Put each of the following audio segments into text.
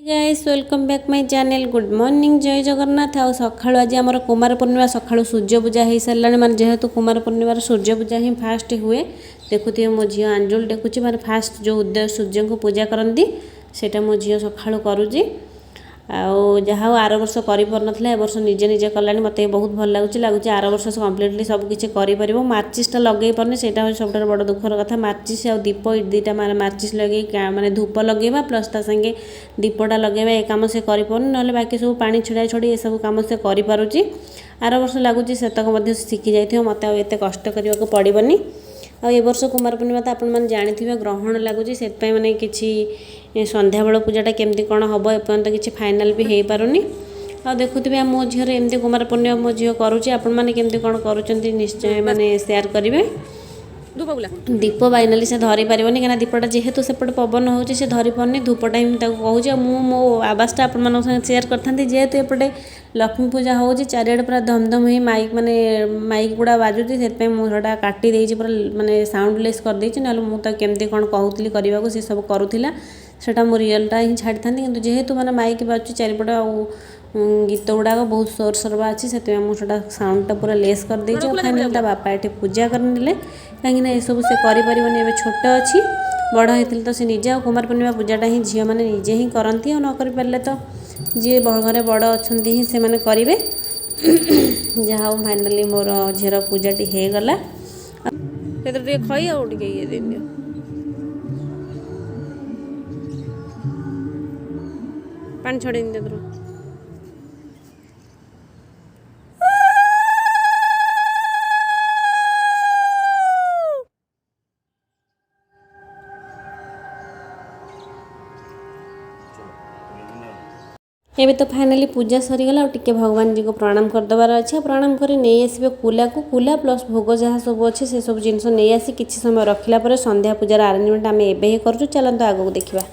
Guys welcome back my channel good morning जय जगन्नाथ। आ सकाळु आज आमर कुमार पूर्णिमा सकाळु सूर्य पूजा हो सारे माने जेहेतु कुमार पूर्णिमार सूर्य पूजा ही फास्ट हुए। देखुए मो झी अंजुल देखुची माने फास्ट जो उदय सूर्य को पूजा करती सेटा मो झी सकाळु करूची। आउ आर वर्ष कर वर्ष निजे निजे कलानी मत बहुत भल लगुच आर वर्ष से कम्प्लीटली सबकि कर माचिसटा लगे पारे से सब बड़ दुखर कथा। माचिस आ दीप दुईटा माचिस लगे माने धूप लगेवा प्लस ता संगे दीपटा लगेवा ए कम से कर ना बाकी सब पानी छिड़ा छड़ी ये सब कम से करुच्ची। आर वर्ष लगुच सेतक शिखी जाइए मत आते कष्ट करने को पड़ोनी। आ ए वर्ष कुमार पूर्णिमा तो आपण मैंने जानते ग्रहण लगुच से मैंने कि संध्या बेल पूजाटा केमती कौन हम एपर्यंत किसी फाइनाल भी हो पारुनी। आ देखुए मो झीर एमती कुमार पूर्णिमा मो झील करुच्ची आपण मैंने केमती कौन करुँच निश्चय माने शेयर करेंगे। दीप फाइनाली से धरी पारनी कहीं दीपटा जेहेतु सेपटे पवन हो धरी पारनी धूपटा ही कहूँ मो आवासटा आपण सेयार करते जेहेतु एपटे लक्ष्मी पूजा हो चारिआडे पूरा धमधम हो माइक माने माइक गुड़ा बाजुची से मुझा काटी देती पूरा माने साउंडलेस कर देती ना मुझे केमती कौन कहूली करने को सी सब करूला सेटा मो रियलटा ही छाड़ी था कि जेहेतु मैंने माइक बाजुची चारिपट गीत गुड़ाक बहुत सोर सरवा अच्छी से मुझे साउंडटा पूरा लेस कर देती। फाइनाल ता बापा ये पूजा करने कहीं ये सब से कर छोट अच्छी बड़ होते तो सी निजे कुमार पूर्णिमा पूजाटा ही झील मैंने निजे ही करती और नक पारे तो जी घर बड़ अच्छा ही से मैंने करेंगे। जहाँ फाइनाली मोर झीर पूजाटी हो गला खई आगे पानी छड़े एबे तो फाइनाली पूजा सरीगला और टिके भगवान जी को प्रणाम करदेवार अच्छे। प्रणाम कर नहीं आसबे कुला प्लस भोग जहाँ सब अच्छे से सब जिनस नहीं आसी किसी समय रखला पर संध्या पूजार आरेंजमेंट आम एबे ही करूँ। चलते आगू देखा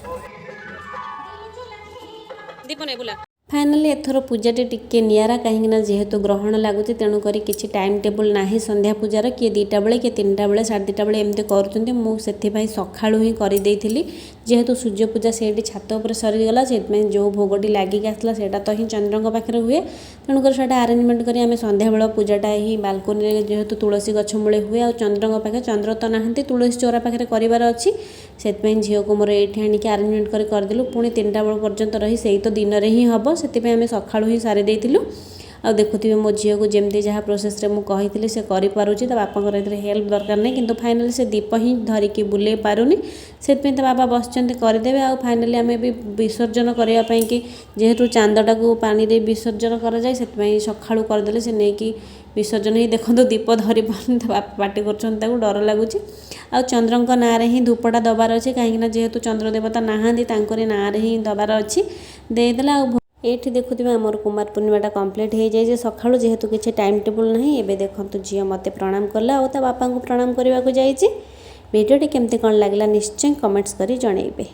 फाइनाली एथर पूजाटी टिके नियारा कहीं जेहेतु ग्रहण लगुच तेणुक किसी टाइम टेबुल ना संध्या पूजार किए 2टा बेले किए 3टा बेले 2:30 बेले एमती करुँच मुझे सकाळु ही करदेली जेहेतु सूर्य पूजा से छात उपर सरीगला से जो भोगटी लगिक आसला से तो ही चंद्र पाखे हुए तेणुकर से आरेंजमेंट करी आम संध्या बेल पूजाटा ही बालकोनी जेहेतु तुलसी गछ मूले हुए आ चंद्र पाखे चंद्र तो नहांती तुलसी चौरा पाखे करार अच्छी से झील को मोर ये आणिक आरेंजमेंट करदेलु पुणी 3टा बेल पर्यंत रही से तो दिन में ही हम से आम सकाळु ही सारी देलु। आ देखुए मो झील को जमी जहाँ प्रोसेस रे मुझे से करें बापा हेल्प दरकार नहीं किंतु फाइनाली से दीप ही धरिकी बुले पारुनी से बाबा बस करदे। आ फाइनाली आम भी विसर्जन करने कि जेहेतु चांदटा को पानी दे विसर्जन कर जाए से सकाळु करदे से नहीं कि विसर्जन ही देखो दीप धरी पारनी बापा पार्टी कर डर लगुच। आ चंद्रक ना ही धूपटा दबार अच्छे कहीं जेहेतु चंद्र देवता नहांती ना ही दबार अच्छी देदेला। ये देखुए आमर कुमार पूर्णिमाटा कम्प्लीट हो जाए सकाळु जेहेतु किसी टाइम टेबुल ना एबे देखो झील मत प्रणाम कला और बापा को प्रणाम करने को जाइए। वीडियोटी केमती कौन लगला निश्चय कमेंट्स करी जनइबे।